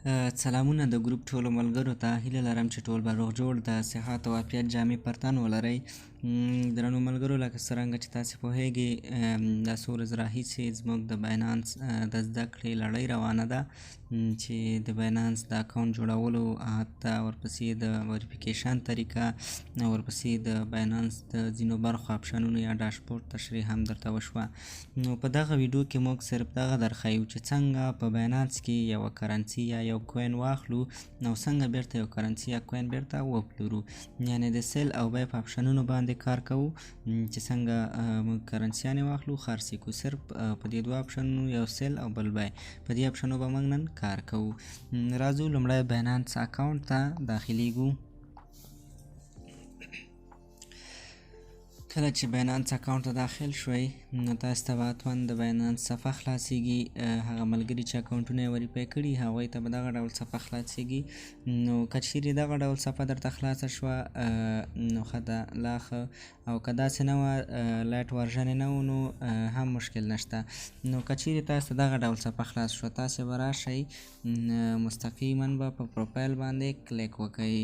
سلامونه د ګروپ ټولو ملګرو ته. هیله لرم چې ټول به روغ جوړ د صحت او عافیت جامې پر تن ولرئ. درنو ملګرو، لکه څرنګه چې تاسې پوهیږئ دا څو ورځې راهیسې زموږ د باینانس د زده کړې لړۍ روانه ده چې د باینانس د اکاونټ جوړولو، حتی ورپسې د وریفیکیشن طریقه، ورپسې د باینانس د ځینو برخو آپشنونو یا ډاشبورډ تشریح هم درته وشوه. نو په دغه ویډیو کې موږ صرف دغه درښیو چې څنګه په باینانس کې یوه کرنسي یا یو کوین واخلو او څنګه بیرته یو کرنسي یا کوین بیرته وپلورو. یعنې د سیل او بای په آپشنونو باندې کار کوو چې څنګه موږ کرنسیانې واخلو خرڅې کړو. صرف په دې دوه آپشنونو، یو سیل او بل بای، په دې آپشنو به موږ نن کار کوو. راځو لومړی باینانس اکاونټ ته داخلیږو. کله چې باینانس اکاونټ ته داخل شوئ نو تاسو ته به حتما د باینانس صفحه خلاصیږي. هغه ملګري چې اکاونټونه یې وریفای کړي هغوی ته به دغه ډول صفحه خلاصیږي. نو که چیرې دغه ډول صفحه درته خلاصه شوه نو ښه ده، لا ښه. او که داسې نه وه، لایټ ورژن یې نه و، نو هم مشکل نشته. نو که چیرې تاسو ته دغه ډول صفحه خلاص شوه، تاسې به راشئ مستقیما به په پروفایل باندې کلیک وکئ.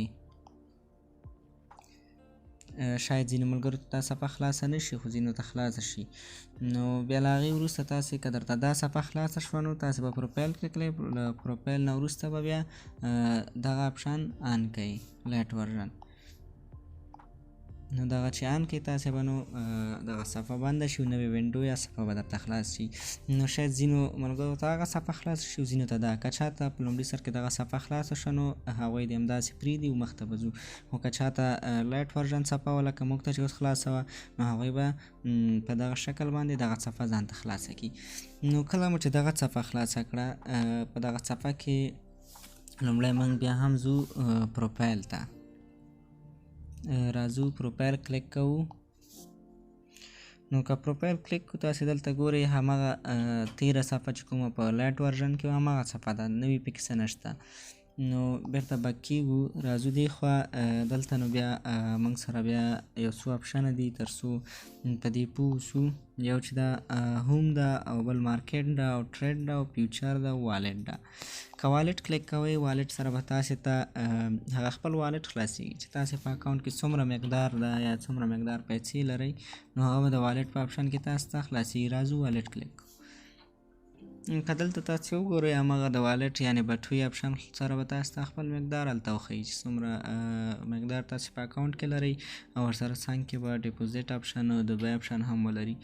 شاید ځینو ملګرو ته دا صفحه خلاصه نه شي، خو ځینو ته خلاصه شي. نو بیا له هغې وروسته تاسې که درته دا صفحه خلاصه شوه نو تاسې به پروفایل کې کړئ. له پروفایل نه وروسته به بیا دغه آپشن آن کړئ، لایټ ورژن. نو دغه چې آن کړئ تاسې به نو دغه صفحه بنده شي، نوې وینډو یا صفحه به درته خلاص شي. نو شاید ځینو ملګرو ته هغه صفحه خلاصه شي او ځینو ته دا. که چاته په لومړي سر کې دغه صفحه خلاصه شوه نو هغوی دې همداسې پرېږدي او مخته به ځو. خو که چاته لایټ ورژن صفحه وه لکه موږ ته چې اوس خلاصه وه، نو هغوی به په دغه شکل باندې دغه صفحه ځان ته خلاصه کړي. نو کله مو چې دغه صفحه خلاصه کړه، په دغه صفحه کې لومړی موږ بیا هم ځو پروفایل ته. راځو پروفایل کلیک کوو. نو که پروفایل کلیک کوو تاسې دلته ګورئ همغه تیره صفحه چې کومه په لایټ ورژن کې وه همغه صفحه ده، نوي پکې څه نشته. نو بیرته بک کیږو، راځو دې خوا. دلته نو بیا موږ سره بیا یو څو آپشنه دي تر څو په دې پوه اوسو. یو چې دا هوم ده او بل مارکیټ ده او ټریډ ده او فیوچر ده او والټ ده. که والټ کلیک کوئ، والټ سره به تاسې ته هغه خپل والټ خلاصیږي چې تاسې په اکاونټ کې څومره مقدار ده یا څومره مقدار پیسې لرئ، نو هغه به د والټ په آپشن کې تاسو ته خلاصیږي. راځو والټ کلیک کوو. که دلته تاسې وګورئ همغه د والټ یعنې بټوي آپشن سره به تاسو ته خپل مقدار هلته وښیي چې څومره مقدار تاسې په اکاونټ کې لرئ، او ورسره څنګ کې به ډیپوزیټ آپشن او د بای آپشن هم ولري.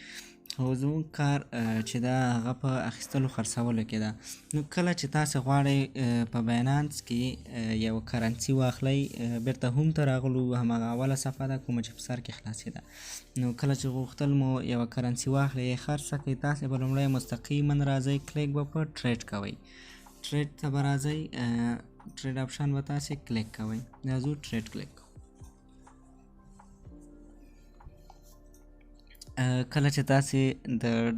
خو زموږ کار چې دا هغه په اخیستلو خرڅولو کې ده. نو کله چې تاسې غواړئ په باینانس کې یو کرنسي واخلئ، بیرته هوم ته راغلو، همغه اوله صفحه ده کومه چې په سر کې خلاصېده. نو کله چې غوښتل مو یوه کرنسي واخلئ یا خرڅه کړئ، تاسې به لومړی مستقیما راځئ، کلیک به په ټریډ کوئ. ټریډ ته به راځئ، ټریډ آپشن به تاسې کلیک کوئ. راځو ټریډ کلیک. کله چې تاسې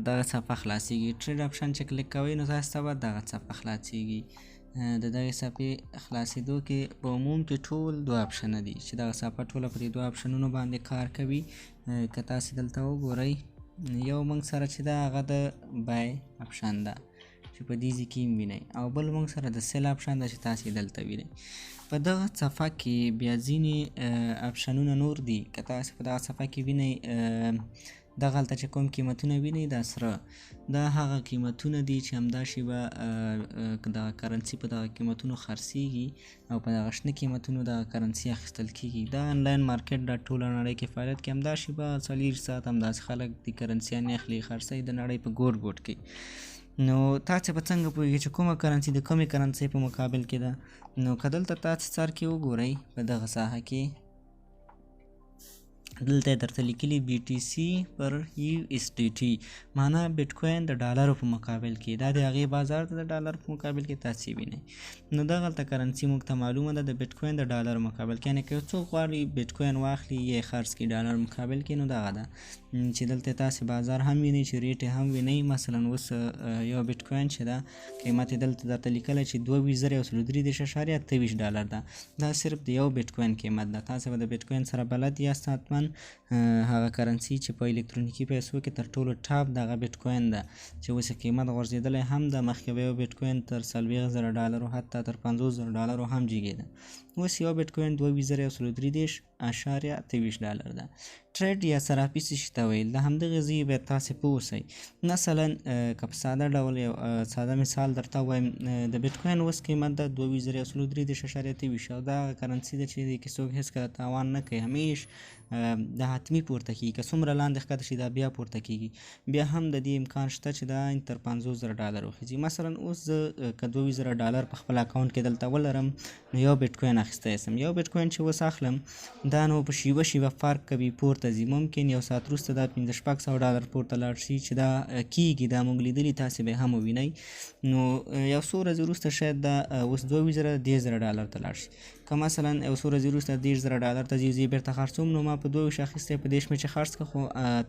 دغه صفحه خلاصیږي، ټریډ آپشن چې کلیک کوئ نو تاسې ته به دغه صفحه خلاصیږي. د دغې صفحې خلاصېدو کې په عموم کې ټول دوه آپشنه دي چې دغه صفحه ټوله په دې دوه آپشنونو باندې کار کوي. که تاسې دلته وګورئ، یو موږ سره چې ده هغه د بای آپشن ده چې په دې ځای کې وینئ، او بل موږ سره د سیل آپشن ده چې تاسې دلته وینئ. په دغه صفحه کې بیا ځینې آپشنونه نور دي. که تاسې په دغه صفحه کې وینئ، دغه هلته چې کوم قیمتونه وینئ دا سره، دا هغه قیمتونه دي چې همداشي به دغه کرنسي په دغه قیمتونو خرڅیږي او په دغه شنه قیمتونو دغه کرنسي اخیستل کیږي. دا انلاین مارکیټ د ټوله نړۍ کې فعالیت کوي. همداشي به 40 ساعت همداسې خلک د کرنسیانې اخلي، خرڅوي د نړۍ په ګوټ ګوټ کې. نو تاسې به څنګه پوهېږئ چې کومه کرنسي د کومې کرنسۍ په مقابل کې ده؟ نو که دلته تاسې سر کې وګورئ په دغه ساحه کې، دلته یې درته لیکلي BTC پر USDT، معنا بیټکوین د ډالرو په مقابل کې. دا د هغې بازار ته د ډالر په مقابل کې تاسې وینئ. نو دغه هلته کرنسي موږ ته معلومه ده د بیټکوین د ډالر مقابل کې. یعنې که یو څوک غواړي بیټکوین واخلي یا یې خرڅ کړي ډالر مقابل کې، نو دغه ده چې دلته تاسې بازار هم وینئ چې ریټ یې هم وینئ. مثلا اوس یو بیټکوین چې ده قیمت یې دلته درته لیکلی چې 22,133.28 ډالر ده. دا صرف د یو بیټکوین قیمت ده. تاسې به د بیټکوین سره بلد یاست حتما. تقریبا هغه کرنسي چې په الکترونیکي پیسو کې تر ټولو ټاپ دغه بیټ کوین ده چې اوس یې قیمت غورځېدلی هم ده. مخکې به یو بیټ کوین تر 40,000 حتی تر 50,000 هم جګېده. اوس یو بیټ کوین 22,133.23 ده. ټریډ یا صرافي څه شي ته ویل؟ د همدغې ځای باید تاسې پوه اوسئ. مثلا که په ساده ډول یو ساده مثال درته ووایم، د بیټ کوین اوس قیمت ده 22,133.23 او دا هغه کرنسي ده چې دې کې څوک هېڅکله تاوان نه کوي، همیش د حتمي پورته کېږي. که څومره لاندې ښکته شي دا بیا پورته کېږي. بیا هم د دې امکان شته چې دا تر 50,000 وخېځي. مثلا اوس زه که 22,000 په خپل اکاونټ کې دلته ولرم نو یو بیټ کوین اخیستی سم. یو بیټ کوین چې اوس اخلم دا نو په شیبه فرق کوي، پورته ځي. ممکن یو ساعت وروسته دا 500-600 پورته لاړ شي چې دا کېږي. دا موږ لیدلي، تاسې به هم ووینئ. نو یو څو ورځې وروسته شاید دا اوس 22,000-10,000 ته لاړ شي. که مثلا یو څو ورځې وروسته 10,000 ته ځي، زه یې بېرته خرڅوم، نو ما په 22 اخیستی، په 10 مې چې خرڅ کړه، خو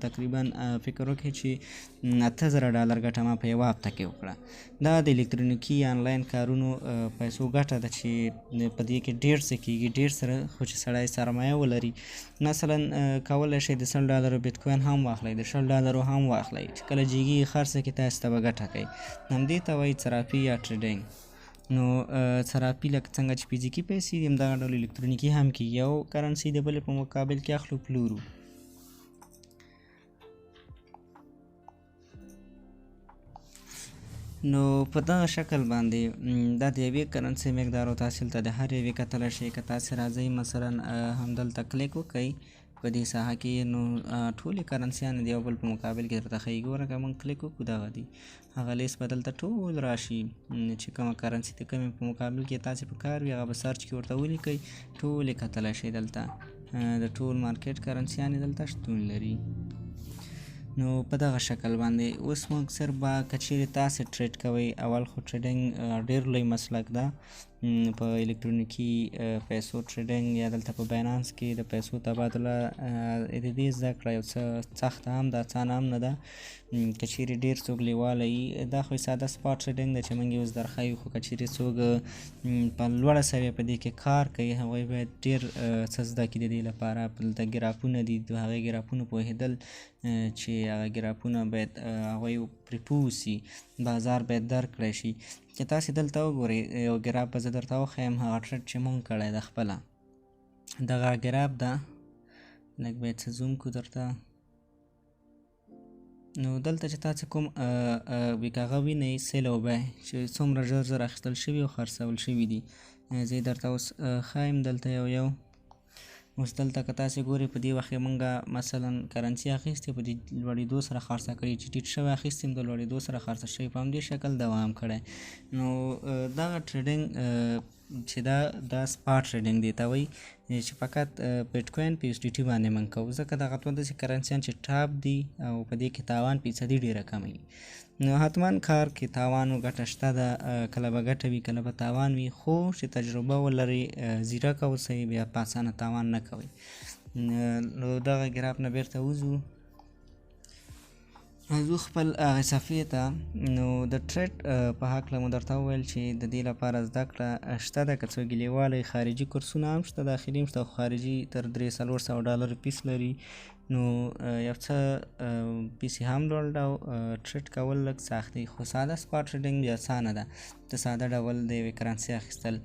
تقریبا فکر وکړئ چې 8,000 ګټه ما په یوه هفته کې وکړه. دا د الکترونیکي یا آنلاین کارونو پیسو ګټه ده چې په دې کې ډېر څه کېږي، ډېر سره، خو چې سړی سرمایه ولري. مثلا کولی شئ د $100 بیټ کوین هم واخلئ، د $100 هم واخلئ، چې کله جګېږي خرڅه کې تاسې ته به ګټه کوي. همدې ته وایي صرافي یا ټریډینګ. نو صرافي لکه څنګه چې فزیکي پیسې دي همدغه ډول الکترونیکي هم کېږي. یو کرنسي د بلې په مقابل کې اخلو، پلورو. نو په دغه شکل باندې دا د یوې کرنسۍ مقدار او تحصیل ته د هر یوې کتلی شئ. که تاسې راځئ مثلا همدلته کلیک وکئ په دې ساحه کې، نو ټولې کرنسیانې د یو بل په مقابل کې درته ښیي. ګوره که موږ کلیک وکړو دغه دي، هغه لیست به دلته ټول راشي چې کومه کرنسي د کومې په مقابل کې تاسې په کار وي، هغه به سرچ کې ورته ولیکئ، ټولې کتلی شئ. دلته د ټول مارکیټ کرنسیانې دلته شتون لري. نو په دغه شکل باندې اوس موږ صرف به که چیرې تاسې ټریډ کوئ، اول خو ټریډینګ ډېر لوی مسلک ده په الکترونیکي پیسو ټریډینګ یا دلته په باینانس کې د پیسو تبادله د دې زده کړه یو څه سخته هم ده، اسانه هم نه ده. که چیرې ډېر څوک لیواله وي، دا خو ساده سپاټ ټریډینګ ده چې موږ یې اوس درښیو. خو که چیرې څوک په لوړه سویه په دې کې کار کوي، هغوی باید ډېر څه زده کړي د دې لپاره. دلته ګرافونه دي، د هغې ګرافونو پوهېدل چې هغه ګرافونه باید هغوی پرې پوه اوسي، بازار باید درک کړی شي. که تاسې دلته وګورئ یو ګراف به زه درته وښیم، هغه ټریډ چې مونږ کړی ده خپله، دغه ګراف ده. لږ باید څه زوم کړو درته. نو دلته چې تاسې کوم هغه وینئ سیل او بای چې څومره ژر اخیستل شوي او خرڅول شوي دي. زه یې درته اوس ښایم دلته یو. اوس دلته که تاسې ګورئ په دې وخت کې مونږ مثلا کرنسي اخیستې، په دې لوړېدو سره خرڅه کړې، چې ټیټ شوی اخیستې هم د لوړېدو سره خرڅه شوې، په همدې شکل دوام کړی. نو دغه ټریډینګ چې دا سپاټ ټریډینګ دې ته وایي، چې فقط بیټ کوین په یو اس ډي ټي باندې موږ کوو، ځکه دغه دوه داسې کرنسیان چې ټاپ دي او په دې کې تاوان فیصدي ډېره کمه وي. نو حتما کار کې تاوان و ګټه شته ده، کله به ګټه وي کله به تاوان وي، خو چې تجربه ولرئ، ځیرک اوسئ، بیا په اسانه تاوان نه کوئ. نو دغه ګراف نه بیرته وځو، زه خپل هغې صفحې ته. نو د ټریډ په هکله مو درته وویل چې د دې لپاره زده کړه شته ده. که څوک لیوالی، خارجي کورسونه هم شته، داخلي هم شته، خو خارجي تر $300-400 فیس لري. نو یو څه پیسې هم لوړ ده او ټریډ کول لږ سخت دی، خو ساده سپاټ ټریډینګ بیا اسانه ده، د ساده ډول د یوې کرنسۍ اخیستل.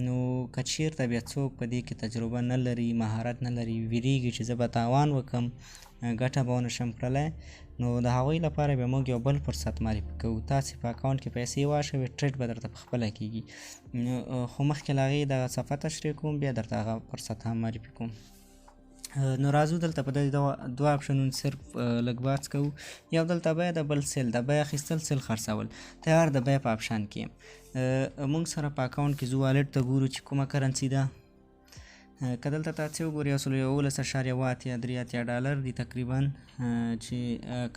نو که چیرته بیا څوک په دې کې تجربه نه لري، مهارت نه لري، ویریږي چې زه به تاوان وکړم، ګټه به ونه شم کړلی، نو د هغوی لپاره بیا موږ یو بل فرصت معرفي کوو. تاسې په اکاونټ کې پیسې واچوئ، ټریډ به درته پخپله کېږي. خو مخکې له هغې دغه صفحه تشریح کوم، بیا درته هغه فرصت هم معرفي کوم. نو راځو دلته په دې دوه اپشنونو صرف لږ بحث کوو. یو دلته بیه ده، بل سیل ده. بیه اخیستل، سیل خرڅول. تیار د بیه په اپشن کې یم. موږ سره په اکاونټ کې ځو، والټ ته ګورو چې کومه کرنسي ده. که دلته تاسې وګورئ $11.83 دي تقریبا چې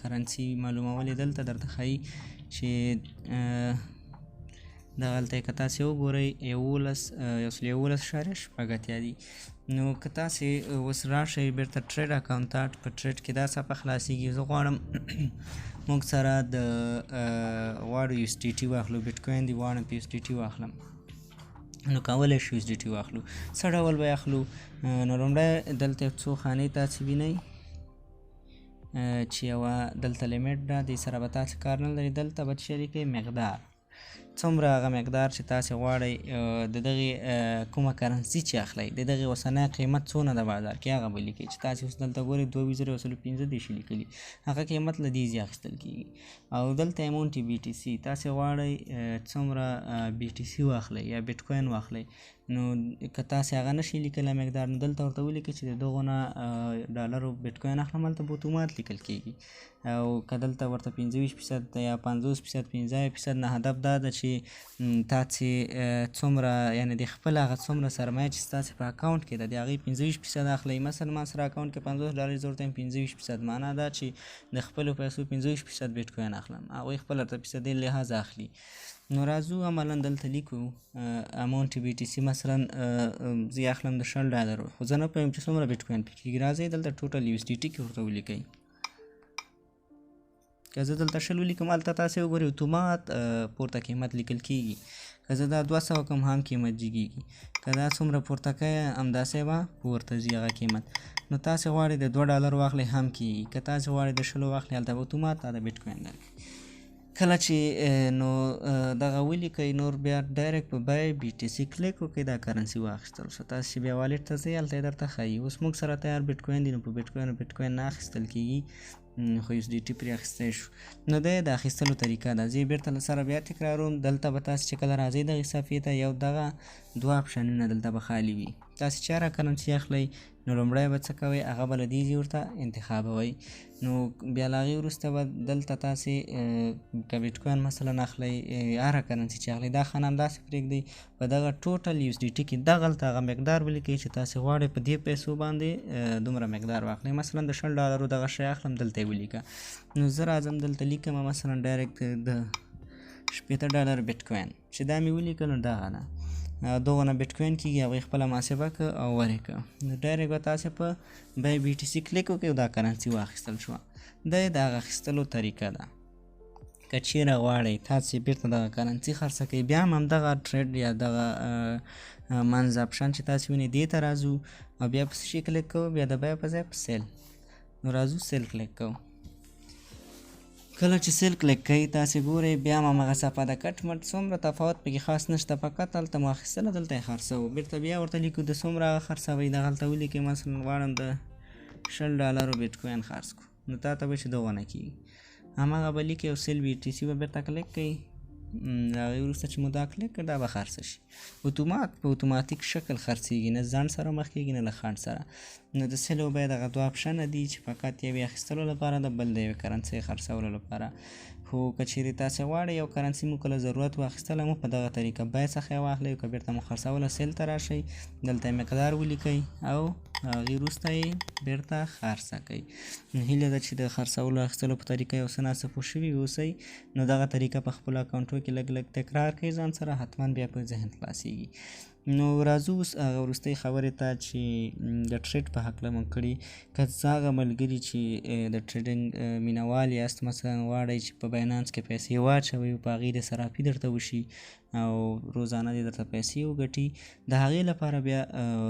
کرنسي معلومول یې دلته درته ښایي چې دغلته که تاسې وګورئ 11.80 دي. نو که تاسې اوس راشئ بیرته ټریډ اکاونټ ته، په ټریډ کې دا صفحه خلاصېږي. زه غواړم موږ سره غواړو یو اس ډي ټي واخلو، بیټ کوین دي غواړم په یو اس ډي ټي واخلم. نو کولی شو اس ډي ټي واخلو. څه ډول به یې اخلو؟ نو لومړی دلته څو خانې تاسې وینئ چې یوه دلته لیمیټ ده، دې سره به تاسې کار نه لري. دلته به څه لیکئ؟ مقدار. څومره هغه مقدار چې تاسې غواړئ د دغې کومه کرنسي چې اخلئ د دغې اوسنی قیمت څونه د بازار کې هغه به لیکئ. چې تاسې اوس دلته ګورئ 2115 لیکلي، هغه قیمت له دې ځای اخیستل کېږي. او دلته اماونټ بي ټي سي، تاسې غواړئ څومره بي ټي سي واخلئ یا بیټ کوین واخلئ. نو که تاسې هغه نشئ لیکلی مقدار، نو دلته ورته ولیکئ چې د دغو نه ډالرو بیټ کوین اخلم، هلته به اتومات لیکل کېږي. او که دلته ورته 25% یا 50%، 50% نه هدف دا ده چې تاسې څومره یعنې د خپل هغه څومره سرمایه چې ستاسې په اکاونټ کې ده د هغې 25% اخلئ. مثلا ما سره اکاونټ کې $50 زه ورته یم 25%، معنا دا چې د خپلو پیسو 25% بیټ کوین اخلم، هغوی خپل ورته فیصدي لحاظ اخلي. نو راځو عملا دلته لیکو اماونټ بي ټي سي، مثلا زه یې اخلم د $10، خو زه نه پوهیم چې څومره بیټ کوین پکې کېږي. راځئ دلته ټوټل یو اس ډي ټي کې ورته ولیکئ. که زه دلته 100 ولیکم، هلته تاسې وګورئ اتومات پورته قیمت لیکل کېږي. که زه دا 200 کوم هم قیمت جګېږي، که دا څومره پورته کوئ همداسې به پورته ځي هغه قیمت. نو تاسې غواړئ د $2 واخلئ هم کېږي، که تاسې غواړئ د 100 واخلئ هلته به اتومات دا د بیټ کوین درکړي. کله چې نو دغه ولیکئ، نور بیا ډایرکټ په بای بي ټي سي کلیک وکړئ، دا کرنسي واخیستل شو. تاسې بیا والټ ته ځئ، هلته یې درته ښایي. اوس موږ سره تیار بیټ کوین دي، نو په بیټ کوین نه اخیستل کېږي، خو اس ډي ټي پرې اخیستی شو. نو دا د اخیستلو طریقه ده. زه یې بېرته له سره بیا تکراروم. دلته به تاسې چې کله راځئ دغې صفحې ته، یو دغه 2 اپشنونه دلته به خالي وي. تاسې چې هره کرنسي اخلئ، نو لومړی به څه کوئ؟ هغه به له دې ځای ورته انتخابوئ. نو بیا له هغې وروسته به دلته تاسې که بیټ کوین مثلا اخلئ، هره کرنسي چې اخلئ، دا خانه همداسې پرېږدئ. په دغه ټوټل یو اس ډي ټي کې دغلته هغه مقدار ولیکئ چې تاسې غواړئ په دې پیسو باندې دومره مقدار واخلئ. مثلا د $100 دغه شی اخلم، دلته یې ولیکه. نو زه راځم دلته لیکم مثلا ډایرکټ د $80 بیټ کوین، چې دا مې ولیکل، نو دغه نه دغه نه بیټ کوین کېږي، هغوی خپله محاسبه کړه او ورې کړه. نو ډایرکټ به تاسې په بای بي ټي سي کلیک وکړئ او دا کرنسي واخیستل شوه. دا یې د هغه اخیستلو طریقه ده. که چیرې غواړئ تاسې بېرته دغه کرنسي خرڅه کوئ، بیا هم همدغه ټریډ یا دغه منځ اپشن چې تاسې وینئ دې ته راځو او بیا په څه شي کلیک کوو؟ بیا د بای په ځای په سیل. نو راځو سیل کلیک کوو. کله چې سیل کلیک کوئ، تاسې ګورئ بیا هم همغه صفحه ده. کټ مټ څومره تفاوت پکې خاص نشته، فقط هلته مو اخیستله، دلته یې خرڅوو. بېرته بیا ورته لیکو د څومره خرڅوئ، دغلته ولیکئ مثلا غواړم د $10 بیټ کوین خرڅ کړو، نو تا ته به چې دغه نه کېږي، همغه به لیکئ او سیل بي ټي سي به بېرته کلیک کوئ. د هغې وروسته چې مو دا کلیک کړ، دا به خرڅه شي. اتومات په اتوماتیک شکل خرڅېږي، نه ځنډ سره مخ کېږي نه له خنډ سره. نو د سیل او بای دغه 2 اپشنه دي چې فقط یو یې اخیستلو لپاره ده، بل د یوې کرنسۍ خرڅولو لپاره. خو که چیرې تاسې غواړئ یو کرنسي مو کله ضرورت واخیستله مو په دغه طریقه بای څخه یې واخلئ، که بیرته مو خرڅوله سیل ته راشئ، دلته یې مقدار ولیکئ او هغې وروسته یې بیرته خرڅه کوئ. هیله ده چې د خرڅولو اخیستلو په طریقه یو څه ناڅه پوه شوي اوسئ. نو دغه طریقه په خپلو اکاونټو کې لږ لږ تکرار کړئ ځان سره، حتما بیا په ذهن خلاصېږي. نو راځو اوس هغه وروستۍ خبرې ته چې د ټریډ په هکله مو کړي. که څه هغه ملګري چې د ټریډینګ مینهوال یاست، مثلا غواړئ چې په باینانس کې پیسې واچوئ او په هغې د صرافي درته وشي او روزانه دې درته پیسې وګټي، د هغې لپاره بیا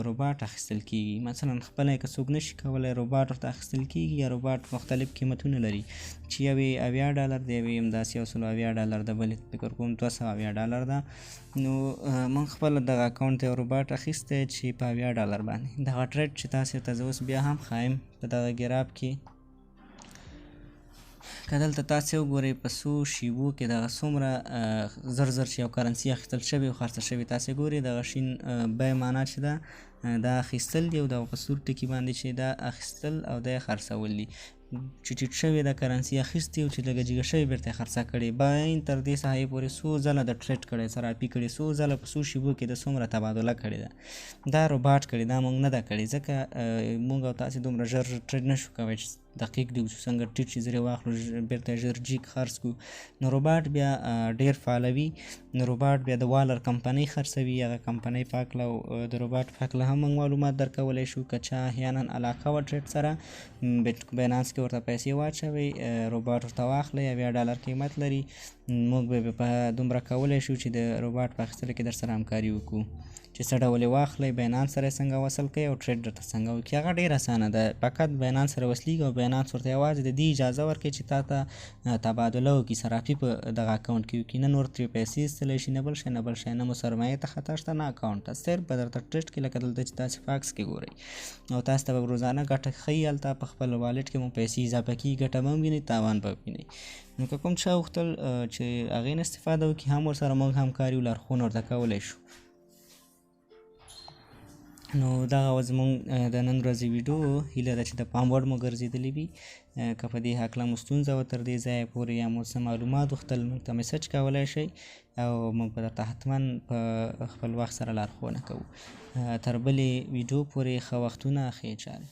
روباټ اخیستل کېږي. مثلا خپله یې که څوک نشي کولی، روباټ ورته اخیستل کېږي. یا روباټ مختلف قیمتونه لري، چې یو یې $80 دی، یو یې همداسې $170 ده، بل یې فکر کوم $270 ده. نو موږ خپله دغه اکاونټ یو روباټ اخیستی چې په $80 باندې دغه ټریډ چې تاسې ته زه اوس بیا هم ښایم په دغه ګراب کې. که دلته تاسې وګورئ په څو شیبو کې دغه څومره زر زر چې یو کرنسي اخیستل شوې او خرڅه شوې، تاسې ګورئ دغه شین بای معنا چې ده دا اخیستل دي، او دغه په سور ټکي باندې چې دا اخیستل او دا یې خرڅول دي. چې ټیټ شوې ده کرنسي اخیستې او چې لږه جګه شوې بېرته یې خرڅه کړې. باین تر دې ساحې پورې څو ځله د ټریډ کړی، صرافي کړې، څو ځله په څو شیبو کې د څومره تبادله کړې ده. دا روباټ کړې، دا موږ نه ده کړې، ځکه موږ او تاسې دومره ژر ټریډ نه شو کوی چې دقیق دی چې څنګه ټیټ شي زر یې واخلو بېرته یې ژر جیګ خرڅ کړو. نو روباټ بیا ډېر فعالوي. نو روباټ بیا د والر کمپنۍ خرڅوي. هغه کمپنۍ په هکله او د روباټ په هکله هم موږ معلومات درکولی شو. که چا احیانا علاقه وه ټریډ سره، باینانس کې ورته پیسې واچوئ، روباټ ورته واخلئ، $80 قیمت لري. موږ به په دومره کولی شو چې د روباټ په اخیستلو کې در سره همکاري وکړو چې څه ډول یې واخلئ، باینانس سره یې څنګه وصل کړئ او ټریډ درته څنګه وکړي. هغه ډېر اسانه ده، فقط باینانس سره وصلېږي او باینانس ورته یوازې د دې اجازه ورکوي چې تا ته تبادله وکړي، صرافي په دغه اکاونټ کې وکړي. نه نور ترې پیسې ایستلی شي، نه بل شی نه بل شی، نه مو سرمایې ته خطر شته، نه اکاونټ ته، صرف به درته ټریډ کړي لکه دلته چې تاسې فاکس کې ګورئ، او تاسو ته به روزانه ګټه ښیي. هلته په خپل والټ کې مو پیسې اضافه کېږي، ګټه به هم وینئ، تاوان به وینئ. نو که کوم چا غوښتل چې هغې نه استفاده وکړي، هم ورسره موږ همکاري لارښوونه ورته کولی شو. نو دغه وه زموږ د نن ورځې ویډیو. هیله ده چې د پام وړ مو ګرځېدلې وي. که په دې هکله مو ستونزه وه تر دې ځایه پورې، یا مو څه معلومات غوښتل، موږ ته میسج کولی شئ او موږ به درته حتما په خپل وخت سره لارښوونه کوو. تر بلې ویډیو پورې ښه وختونه، ښې چارې.